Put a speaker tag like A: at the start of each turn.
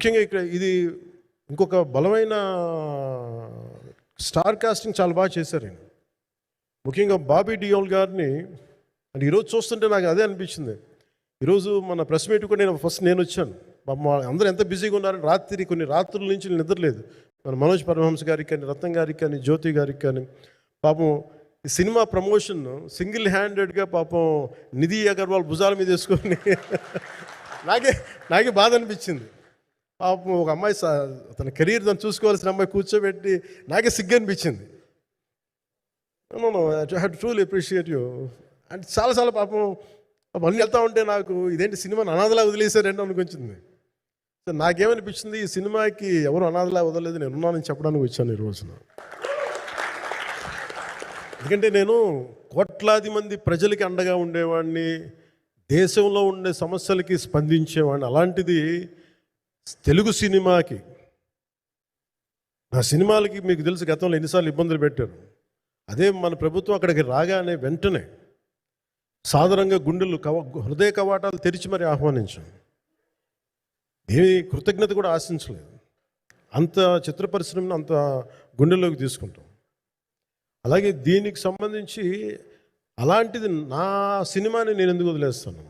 A: ముఖ్యంగా ఇక్కడ ఇది ఇంకొక బలమైన స్టార్ కాస్టింగ్ చాలా బాగా చేశారు ఆయన. ముఖ్యంగా బాబీ డియోల్ గారిని అంటే ఈరోజు చూస్తుంటే నాకు అదే అనిపించింది. ఈరోజు మన ప్రెస్ మీట్ కూడా నేను వచ్చాను. అందరూ ఎంత బిజీగా ఉన్నారని కొన్ని రాత్రుల నుంచి నిద్రలేదు. మన మనోజ్ పరమహంస గారికి కానీ, రత్నం గారికి కానీ, జ్యోతి గారికి కానీ పాపం ఈ సినిమా ప్రమోషన్ సింగిల్ హ్యాండెడ్గా పాపం నిధి అగర్వాల్ భుజాల మీద వేసుకొని నాకే బాధ అనిపించింది. పాపం ఒక అమ్మాయి తన కెరీర్ తను చూసుకోవాల్సిన అమ్మాయి కూర్చోబెట్టి నాకే సిగ్గు అనిపించింది. I have to truly appreciate you. అంటే చాలాసార్లు పాపం అన్నీ వెళ్తూ ఉంటే నాకు ఇదేంటి సినిమాని అనాథలా వదిలేశారంటే అనిపించింది. సో నాకేమనిపించింది, ఈ సినిమాకి ఎవరు అనాథలా వదలలేదు, నేను ఉన్నానని చెప్పడానికి వచ్చాను ఈ రోజున. ఎందుకంటే నేను కోట్లాది మంది ప్రజలకి అండగా ఉండేవాడిని, దేశంలో ఉండే సమస్యలకి స్పందించేవాడిని. అలాంటిది తెలుగు సినిమాకి, నా సినిమాలకి మీకు తెలుసు గతంలో ఎన్నిసార్లు ఇబ్బందులు పెట్టారు. అదే మన ప్రభుత్వం అక్కడికి రాగానే వెంటనే సాధారణంగా హృదయ కవాటాలు తెరిచి మరి ఆహ్వానించాం. ఏమి కృతజ్ఞత కూడా ఆశించలేదు. అంత చిత్ర పరిశ్రమను అంత గుండెల్లోకి తీసుకుంటాం. అలాగే దీనికి సంబంధించి అలాంటిది నా సినిమాని నేను ఎందుకు వదిలేస్తాను?